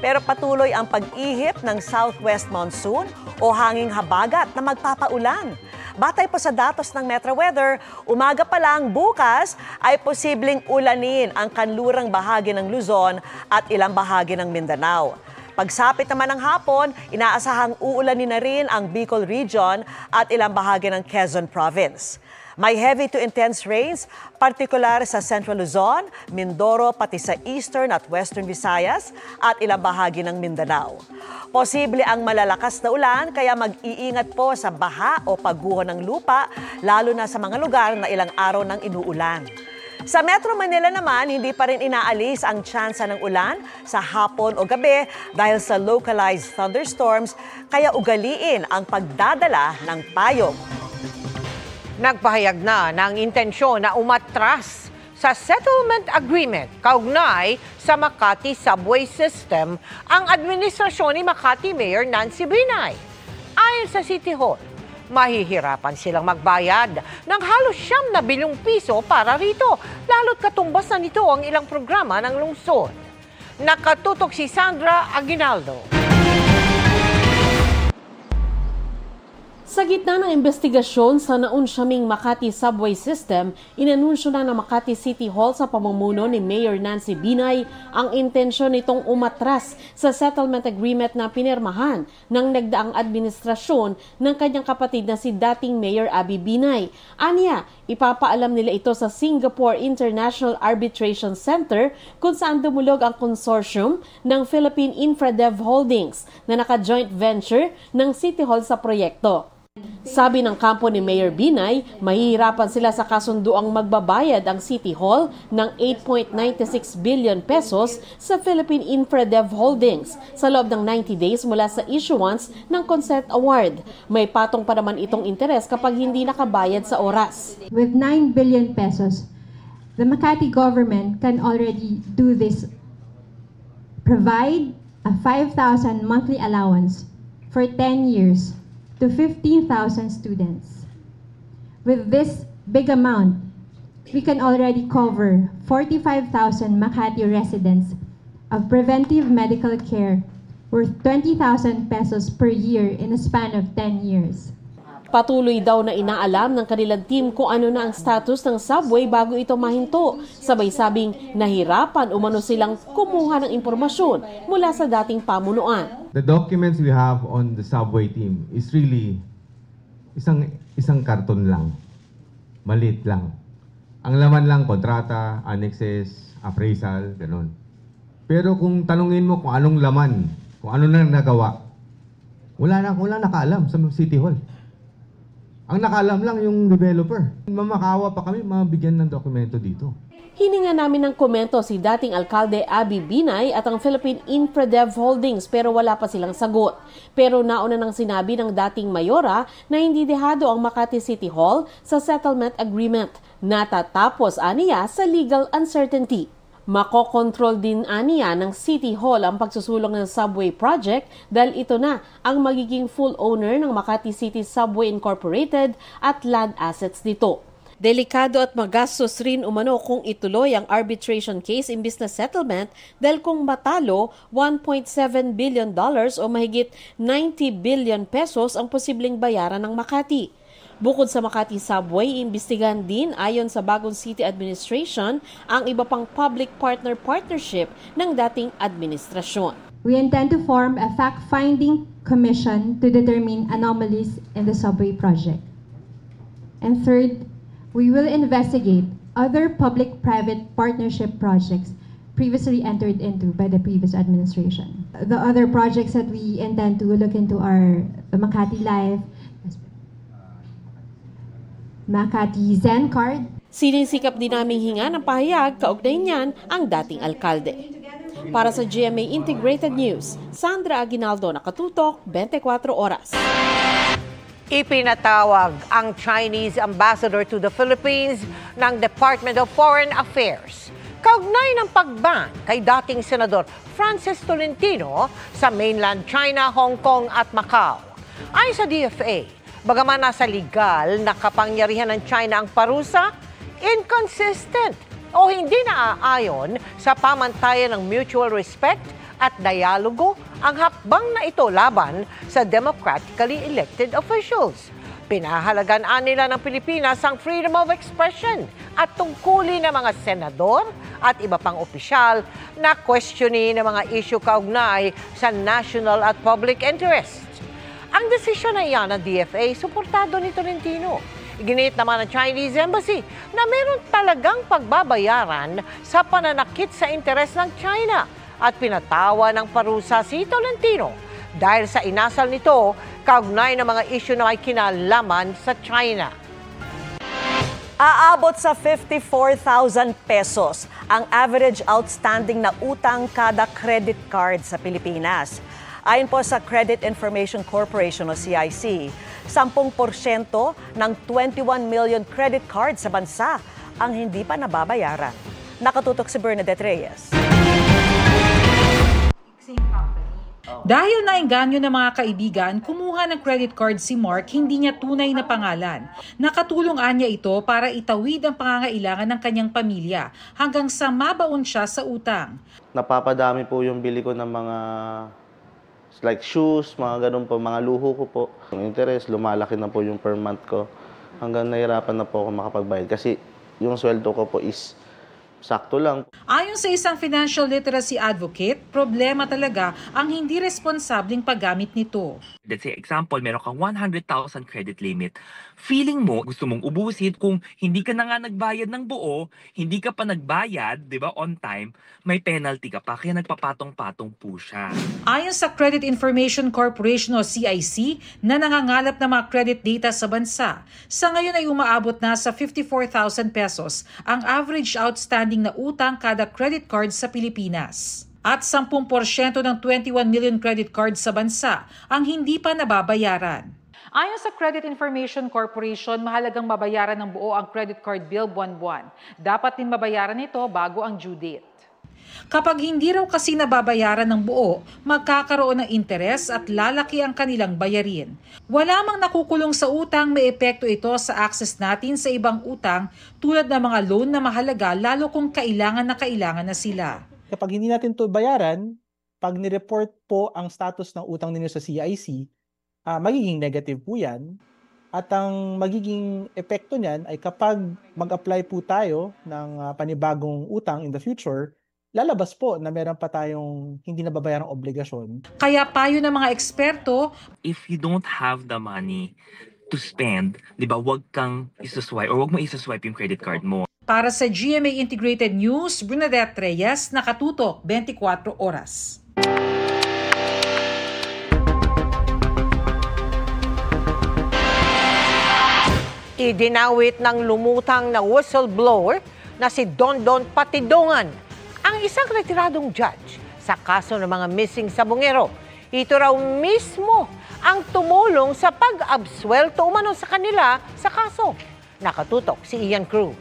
Pero patuloy ang pag-ihip ng southwest monsoon o hanging habagat na magpapaulan. Batay po sa datos ng Metro Weather, umaga pa lang bukas ay posibleng ulanin ang kanlurang bahagi ng Luzon at ilang bahagi ng Mindanao. Pagsapit naman ng hapon, inaasahang uulanin na rin ang Bicol Region at ilang bahagi ng Quezon Province. May heavy to intense rains, partikular sa Central Luzon, Mindoro, pati sa Eastern at Western Visayas at ilang bahagi ng Mindanao. Posible ang malalakas na ulan kaya mag-iingat po sa baha o pagguho ng lupa, lalo na sa mga lugar na ilang araw nang inuulan. Sa Metro Manila naman, hindi pa rin inaalis ang tsansa ng ulan sa hapon o gabi dahil sa localized thunderstorms, kaya ugaliin ang pagdadala ng payong. Nagpahayag na ng intensyon na umatras sa settlement agreement kaugnay sa Makati Subway System ang administrasyon ni Makati Mayor Nancy Binay. Ayon sa City Hall, mahihirapan silang magbayad ng halos 9 bilyong piso para rito, lalo't katumbas na nito ang ilang programa ng lungsod. Nakatutok si Sandra Aguinaldo. Sa gitna ng investigasyon sa naunsyaming Makati Subway System, inanunsyo na ng Makati City Hall sa pamumuno ni Mayor Nancy Binay ang intensyon nitong umatras sa settlement agreement na pinirmahan ng nagdaang administrasyon ng kanyang kapatid na si dating Mayor Abby Binay. Aniya, ipapaalam nila ito sa Singapore International Arbitration Center kung saan dumulog ang consortium ng Philippine Infradev Holdings na naka-joint venture ng City Hall sa proyekto. Sabi ng kampo ni Mayor Binay, mahihirapan sila sa kasunduang magbabayad ang City Hall ng 8.96 billion pesos sa Philippine Infradev Holdings sa loob ng 90 days mula sa issuance ng consent award. May patong pa naman itong interes kapag hindi nakabayad sa oras. With 9 billion pesos, the Makati government can already do this. Provide a 5,000 monthly allowance for 10 years. To 15,000 students. With this big amount, we can already cover 45,000 Makati residents of preventive medical care worth 20,000 pesos per year in a span of 10 years. Patuloy daw na inaalam ng kanilang team kung ano na ang status ng subway bago ito mahinto. Sabay sabing nahirapan umano silang kumuha ng impormasyon mula sa dating pamunuan. The documents we have on the subway team is really isang karton lang. Maliit lang. Ang laman lang, kontrata, annexes, appraisal, ganun. Pero kung tanungin mo kung anong laman, kung ano na nagawa, wala nakaalam sa City Hall. Ang nakaalam lang yung developer. Mamakawa pa kami mabigyan ng dokumento dito. Hininga namin ng komento si dating alkalde Abby Binay at ang Philippine Infradev Holdings pero wala pa silang sagot. Pero nauna nang sinabi ng dating mayora na hindi dehado ang Makati City Hall sa settlement agreement. Natatapos aniya sa legal uncertainty. Makokontrol din aniya ng City Hall ang pagsusulong ng subway project dahil ito na ang magiging full owner ng Makati City Subway Incorporated at land assets nito. Delikado at magastos rin umano kung ituloy ang arbitration case imbis na settlement dahil kung matalo, $1.7 billion o mahigit 90 billion pesos ang posibleng bayaran ng Makati. Bukod sa Makati Subway, imbestigahan din ayon sa bagong city administration ang iba pang public partnership ng dating administrasyon. We intend to form a fact-finding commission to determine anomalies in the subway project. And third, we will investigate other public-private partnership projects previously entered into by the previous administration. The other projects that we intend to look into are the Makati Life, Makati Zen Card. Sinisikap din naming hinga ng pahayag kaugnay niyan ang dating alkalde. Para sa GMA Integrated News, Sandra Aguinaldo, nakatutok, 24 oras. Ipinatawag ang Chinese ambassador to the Philippines ng Department of Foreign Affairs. Kaugnay ng pagban kay dating Senador Francis Tolentino sa mainland China, Hong Kong at Macau. Ayon sa DFA, bagaman nasa legal na kapangyarihan ng China ang parusa, inconsistent o hindi naaayon sa pamantayan ng mutual respect at dialogo ang hakbang na ito laban sa democratically elected officials. Pinahalagaan nila ng Pilipinas ang freedom of expression at tungkulin ng mga senador at iba pang opisyal na questionin ng mga issue kaugnay sa national at public interest. Ang desisyon na iyan ng DFA, suportado ni Tolentino. Iginit naman ng Chinese Embassy na meron talagang pagbabayaran sa pananakit sa interes ng China at pinatawa ng parusa si Tolentino dahil sa inasal nito kaugnay ng mga issue na may kinalaman sa China. Aabot sa 54,000 pesos ang average outstanding na utang kada credit card sa Pilipinas. Ayon po sa Credit Information Corporation o CIC, 10% ng 21 million credit cards sa bansa ang hindi pa nababayaran. Nakatutok si Bernadette Reyes. Dahil naengganyo ng mga kaibigan, kumuha ng credit card si Mark, hindi niya tunay na pangalan. Nakatulong niya ito para itawid ang pangangailangan ng kanyang pamilya hanggang sa mabaon siya sa utang. Napapadami po yung bili ko ng mga like shoes, mga ganun po, mga luho ko po. Yung interest, lumalaki na po yung per month ko hanggang nahirapan na po ako makapagbayad kasi yung sweldo ko po is sakto lang. Ayon sa isang financial literacy advocate, problema talaga ang hindi responsableng paggamit nito. Let's say, example, meron kang 100,000 credit limit. Feeling mo, gusto mong ubusin, kung hindi ka na nga nagbayad ng buo, hindi ka pa nagbayad, di ba, on time, may penalty ka pa, kaya nagpapatong-patong po siya. Ayon sa Credit Information Corporation o CIC na nangangalap ng mga credit data sa bansa, sa ngayon ay umaabot na sa 54,000 pesos ang average outstanding na utang kada credit card sa Pilipinas. At 10% ng 21 million credit cards sa bansa ang hindi pa nababayaran. Ayon sa Credit Information Corporation, mahalagang mabayaran ng buo ang credit card bill buwan-buwan. Dapat din mabayaran ito bago ang due date. Kapag hindi raw kasi nababayaran ng buo, magkakaroon ng interes at lalaki ang kanilang bayarin. Wala mang nakukulong sa utang, may epekto ito sa access natin sa ibang utang tulad ng mga loan na mahalaga lalo kung kailangan na sila. Kapag hindi natin ito bayaran, pag nireport po ang status ng utang ninyo sa CIC, magiging negative po yan. At ang magiging epekto niyan ay kapag mag-apply po tayo ng panibagong utang in the future, lalabas po na meron pa tayong hindi nababayarang obligasyon. Kaya payo ng mga eksperto, if you don't have the money to spend, di ba, wag kang isaswipe or wag mo isaswipe yung credit card mo. Para sa GMA Integrated News, Bernadette Reyes, Nakatutok, 24 Oras. Idinawit ng lumutang na whistleblower na si Dondon Patidongan, ang isang retiradong judge sa kaso ng mga missing sabongero. Ito raw mismo ang tumulong sa pag-absuelto umano sa kanila sa kaso. Nakatutok si Ian Cruz.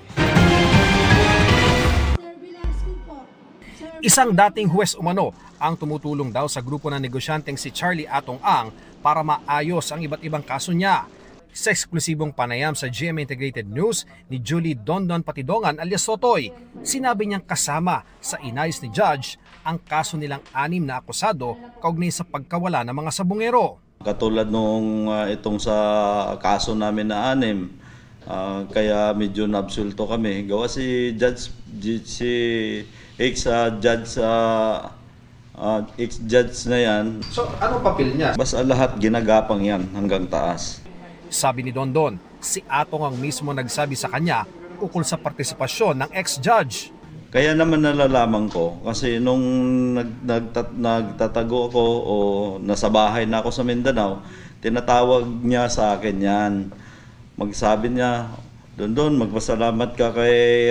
Isang dating huwes umano ang tumutulong daw sa grupo ng negosyanteng si Charlie Atong Ang para maayos ang iba't ibang kaso niya. Sa eksklusibong panayam sa GMA Integrated News ni Julie Dondon Patidongan alias Sotoy, sinabi niyang kasama sa inayos ni Judge ang kaso nilang 6 na akusado kaugnay sa pagkawala ng mga sabongero. Katulad nung itong sa kaso namin na 6, kaya medyo nabsulto kami. Gawa si Judge ex-judge na yan. So, ano papel niya? Basta lahat ginagapang yan hanggang taas. Sabi ni Dondon, si Atong ang mismo nagsabi sa kanya ukol sa partisipasyon ng ex-judge. Kaya naman nalalaman ko kasi nung nagtatago ako o nasa bahay na ako sa Mindanao, tinatawag niya sa akin yan. Magsabi niya, Dondon, magpasalamat ka kay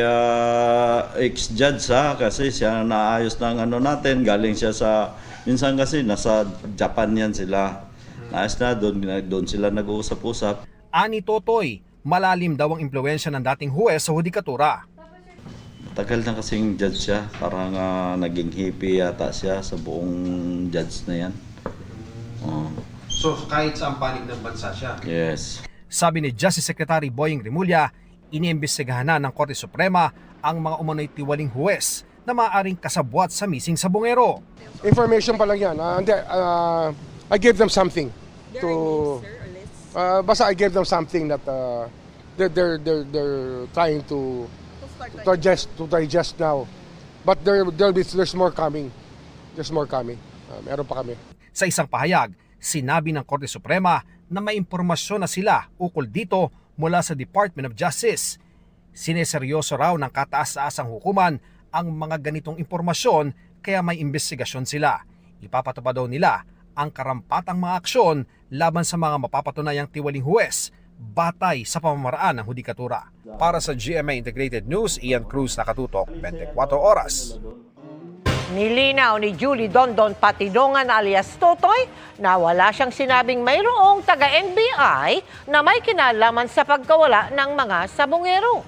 ex-judge ha, kasi siya naayos ng ano natin, galing siya sa, minsan kasi nasa Japan yan sila. Naayos na, doon sila nag-uusap-usap. Ani Totoy, malalim daw ang impluwensya ng dating huwes sa hudikatura. Tagal na kasing judge siya. Parang naging hippie yata siya sa buong judge na yan. So kahit saan panig ng bansa siya? Yes. Sabi ni Justice Secretary Boying Rimulya, iniimbestigahan na ng Korte Suprema ang mga umano'y tiwaling huwes na maaaring kasabwat sa missing sabongero. Information pa lang yan. I gave them something to basta I gave them something that they're trying to digest now. But there's more coming. There's more coming. Meron pa kami. Sa isang pahayag, sinabi ng Korte Suprema na may impormasyon na sila ukol dito mula sa Department of Justice. Sineseryoso raw ng kataas-taasang hukuman ang mga ganitong impormasyon kaya may investigasyon sila. Ipapatupad daw nila ang karampatang mga aksyon laban sa mga mapapatunayang tiwaling huwes batay sa pamamaraan ng hudikatura. Para sa GMA Integrated News, Ian Cruz, nakatutok 24 oras. Nilinaw ni Julie Dondon Patidongan alias Totoy na wala siyang sinabing mayroong taga-NBI na may kinalaman sa pagkawala ng mga sabongero.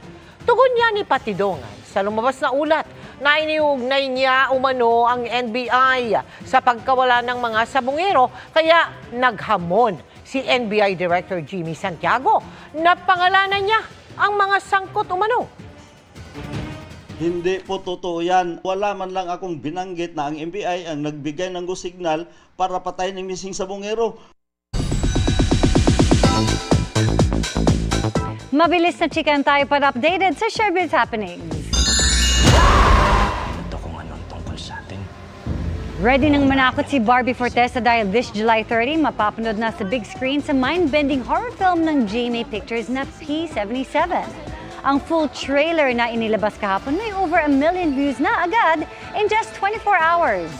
Tugon niya ni Patidongan sa lumabas na ulat na iniugnay niya umano ang NBI sa pagkawala ng mga sabongero kaya naghamon si NBI Director Jimmy Santiago na pangalanan niya ang mga sangkot umano. Hindi po totoo yan. Wala man lang akong binanggit na ang NBI ang nagbigay ng go signal para patayin ng missing sabongero. Mabilis na chikan tayo para updated sa Showbiz Happenings. Ready nang manakot si Barbie Fortesa dahil this July 30, mapapanood na sa big screen sa mind-bending horror film ng GMA Pictures na P77. Ang full trailer na inilabas kahapon may over 1 million views na agad in just 24 hours.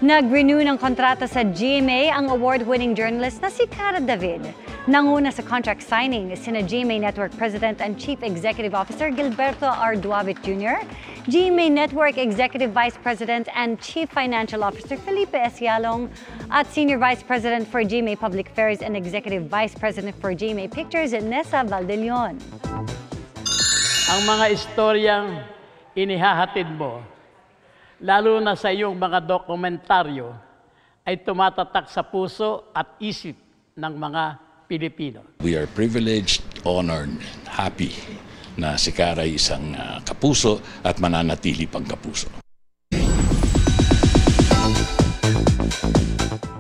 Nag-renew ng kontrata sa GMA ang award-winning journalist na si Cara David. Nanguna sa contract signing sina GMA Network President and Chief Executive Officer Gilberto R. Duavit Jr., GMA Network Executive Vice President and Chief Financial Officer Felipe S. Yalong, at Senior Vice President for GMA Public Affairs and Executive Vice President for GMA Pictures, Nessa Valdelion. Ang mga istoryang inihahatid mo, lalo na sa iyong mga dokumentaryo, ay tumatatak sa puso at isip ng mga Pilipino. We are privileged, honored, happy na si Cara ay isang kapuso at mananatili pang kapuso.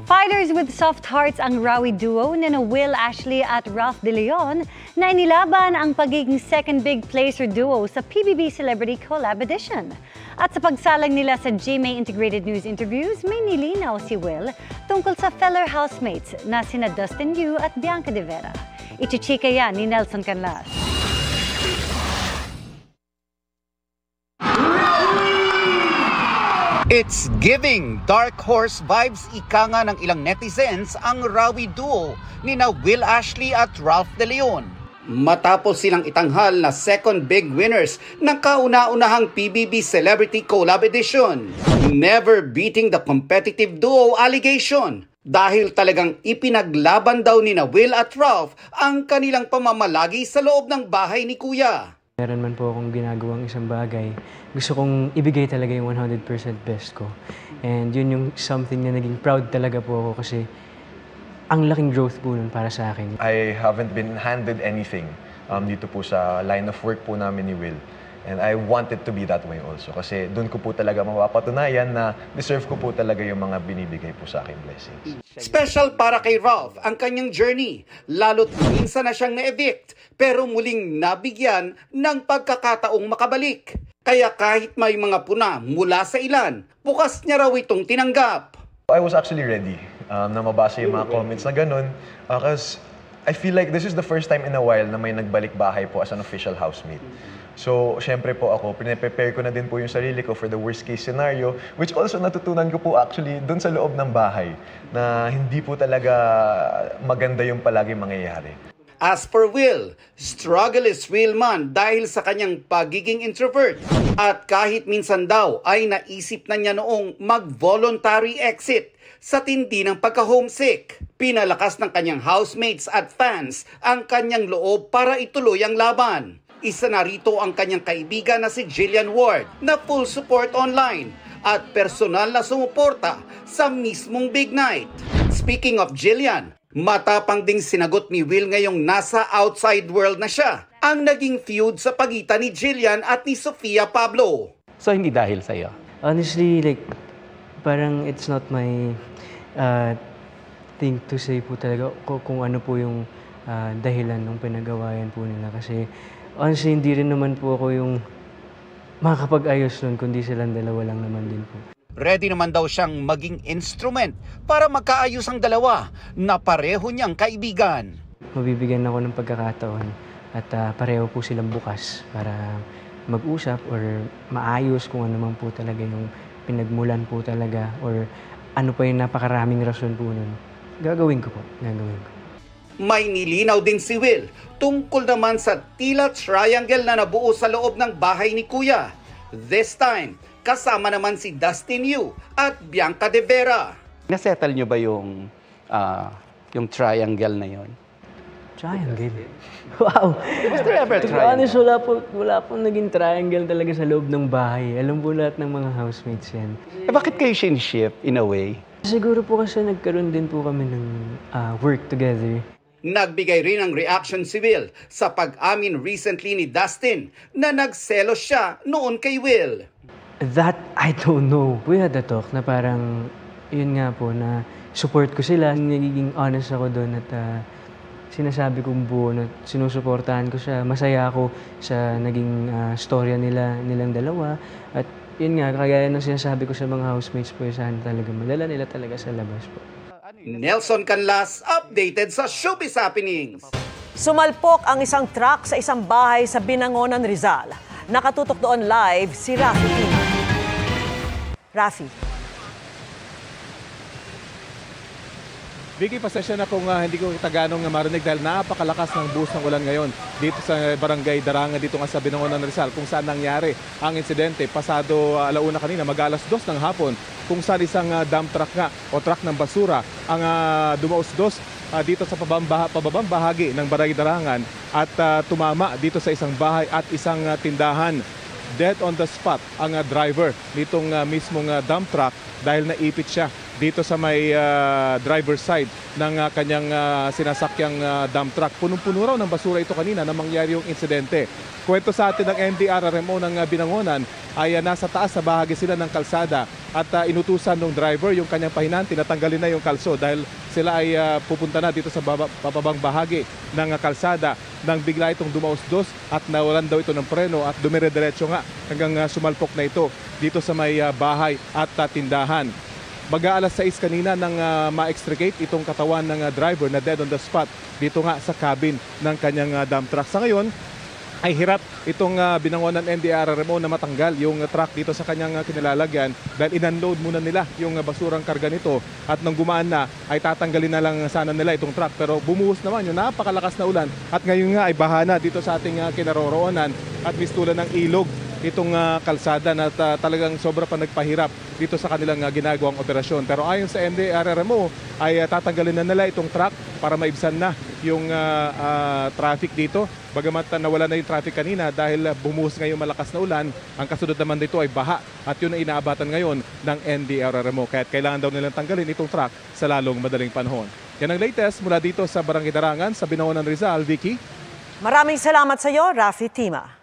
Fighters with soft hearts ang Rawi duo na Will Ashley at Ralph De Leon na inilaban ang pagiging second big placer duo sa PBB Celebrity Collab Edition. At sa pagsalang nila sa GMA Integrated News interviews, may nilinaw si Will tungkol sa fellow housemates na sina Dustin Yu at Bianca De Vera. Ichichika yan ni Nelson Canlas. It's giving dark horse vibes ika nga ng ilang netizens ang Rawi duo ni na Will Ashley at Ralph De Leon. Matapos silang itanghal na second big winners ng kauna-unahang PBB Celebrity Collab Edition, never beating the competitive duo allegation dahil talagang ipinaglaban daw ni na Will at Ralph ang kanilang pamamalagi sa loob ng bahay ni Kuya. Meron man po akong ginagawang isang bagay, gusto kong ibigay talaga yung 100% best ko. And yun yung something na naging proud talaga po ako kasi ang laking growth po nun para sa akin. I haven't been handed anything dito po sa line of work po namin ni Will. And I want it to be that way also. Kasi doon ko po talaga mapapatunayan na deserve ko po talaga yung mga binibigay po sa akin blessings. Special para kay Ralph ang kanyang journey, lalo't minsan na siyang na-evict pero muling nabigyan ng pagkakataong makabalik. Kaya kahit may mga puna mula sa ilan, bukas niya raw itong tinanggap. I was actually ready na mabasa yung mga comments na ganun because I feel like this is the first time in a while na may nagbalik bahay po as an official housemate. So, syempre po ako, prepare ko na din po yung sarili ko for the worst case scenario, which also natutunan ko po actually dun sa loob ng bahay na hindi po talaga maganda yung palagi mangyayari. As for Will, struggle is real man dahil sa kanyang pagiging introvert. At kahit minsan daw ay naisip na niya noong mag-voluntary exit sa tindi ng pagka-homesick. Pinalakas ng kanyang housemates at fans ang kanyang loob para ituloy ang laban. Isa na rito ang kanyang kaibigan na si Jillian Ward na full support online at personal na sumuporta sa mismong big night. Speaking of Jillian, matapang ding sinagot ni Will ngayong nasa outside world na siya ang naging feud sa pagitan ni Jillian at ni Sofia Pablo. So hindi dahil sa'yo? Honestly, like, parang it's not my thing to say po talaga kung ano po yung dahilan ng pinagawayan po nila. Kasi honestly, hindi rin naman po ako yung makakapag-ayos nun, kundi silang dalawa lang naman din po. Ready naman daw siyang maging instrument para magkaayos ang dalawa na pareho niyang kaibigan. Mabibigyan ako ng pagkakataon at pareho po silang bukas para mag-usap or maayos kung ano man po talaga yung pinagmulan po talaga or ano pa yung napakaraming rason po nun. Gagawin ko po. May nilinaw din si Will tungkol naman sa tila triangle na nabuo sa loob ng bahay ni Kuya. This time, kasama naman si Dustin Yu at Bianca De Vera. Nasettle nyo ba yung triangle na yon? Triangle? Wow! Was there ever To be honest, wala po naging triangle talaga sa loob ng bahay. Alam po lahat ng mga housemates yan. Bakit kayo shin-shift in a way? Siguro po kasi nagkaroon din po kami ng work together. Nagbigay rin ng reaction si Will sa pag-amin recently ni Dustin na nagselos siya noon kay Will. That, I don't know. We had a talk na parang, yun nga po, na support ko sila. Nagiging honest ako doon at sinasabi kong buo na sinusuportahan ko siya. Masaya ako sa naging storya nilang dalawa. At yun nga, kagaya ng sinasabi ko sa mga housemates po, sana talaga malala nila talaga sa labas po. Nelson Canlas, updated sa Showbiz Happenings. Sumalpok ang isang truck sa isang bahay sa Binangonan, Rizal. Nakatutok doon live si Rafi. Rafi. Vicky, pasensya na kung hindi ko taganong marinig dahil napakalakas ng buhos ng ulan ngayon dito sa Barangay Darangan, dito nga sa Binangonan, Rizal, kung saan nangyari ang insidente. Pasado alauna kanina, mag-alas 2 ng hapon, kung saan isang dump truck nga o truck ng basura ang dumaos-dos dito sa pababang bahagi ng Barangay Darangan at tumama dito sa isang bahay at isang tindahan. Dead on the spot ang driver nitong mismong dump truck dahil naipit siya dito sa may driver's side ng kanyang sinasakyang dump truck. Punong-puno raw ng basura ito kanina na mangyari yung insidente. Kwento sa atin ng NDRRMO ng Binangonan ay nasa taas sa bahagi sila ng kalsada at inutusan ng driver yung kanyang pahinanti na tanggalin na yung kalso dahil sila ay pupunta na dito sa babang bahagi ng kalsada nang bigla itong dumaos-dos at nawalan daw ito ng preno at dumire-diretso nga hanggang sumalpok na ito dito sa may bahay at tindahan. Mag-aalas 6 kanina nang ma-extricate itong katawan ng driver na dead on the spot dito nga sa cabin ng kanyang dump truck. Sa ngayon ay hirap itong Binangonan NDRRMO na matanggal yung truck dito sa kanyang kinilalagyan dahil in-unload muna nila yung basurang karga nito at nang gumaan na ay tatanggalin na lang sana nila itong truck pero bumuhos naman yung napakalakas na ulan at ngayon nga ay bahana dito sa ating kinaroroonan at mistulan ng ilog itong kalsada na talagang sobra pa nagpahirap dito sa kanilang ginagawang operasyon. Pero ayon sa NDRRMO ay tatanggalin na nila itong truck para maibsan na yung traffic dito. Bagamat nawala na yung traffic kanina dahil bumuhos ngayong malakas na ulan, ang kasunod naman dito ay baha at yun ang inaabatan ngayon ng NDRRMO. Kaya kailangan daw nilang tanggalin itong truck sa lalong madaling panahon. Yan ang latest mula dito sa Barangay Darangan sa Binangonan, Rizal. Vicky? Maraming salamat sa iyo, Rafi Tima.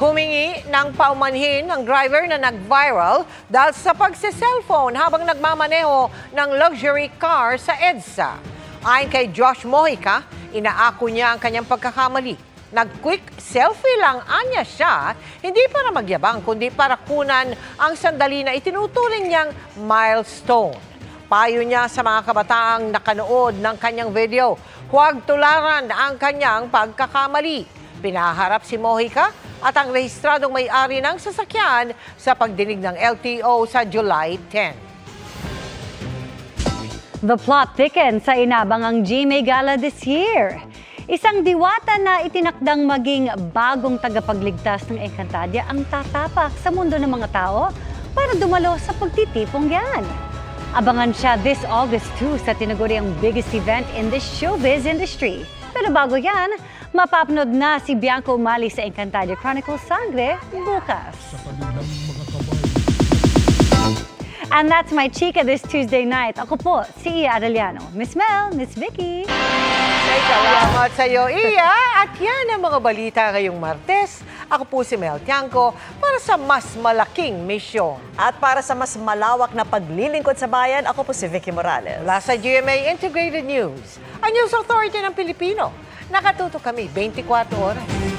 Humingi ng paumanhin ang driver na nag-viral dahil sa pagse-cellphone habang nagmamaneho ng luxury car sa EDSA. Ayon kay Josh Mojica, inaako niya ang kanyang pagkakamali. Nag-quick selfie lang anya siya, hindi para magyabang kundi para kunan ang sandali na itinuturing niyang milestone. Payo niya sa mga kabataang nakanood ng kanyang video, huwag tularan ang kanyang pagkakamali. Pinaharap si Mojica at ang rehistradong may-ari ng sasakyan sa pagdinig ng LTO sa July 10. The plot thickens sa inabangang GMA Gala this year. Isang diwata na itinakdang maging bagong tagapagligtas ng Encantadia ang tatapak sa mundo ng mga tao para dumalo sa pagtitipong yan. Abangan siya this August 2 sa tinaguriang biggest event in the showbiz industry. Pero bago yan, Mapapanood na si Bianco Umali sa Encantadia Chronicles Sangre bukas. And that's my chika this Tuesday night. Ako po, si Iya Arellano. Miss Mel, Miss Vicky. Salamat sa iyo, Iya. At yan ang mga balita ngayong Martes. Ako po si Mel Tiangco para sa mas malaking misyon. At para sa mas malawak na paglilingkod sa bayan, ako po si Vicky Morales. Mula sa GMA Integrated News, ang News Authority ng Pilipino. Nakatuto kami 24 oras.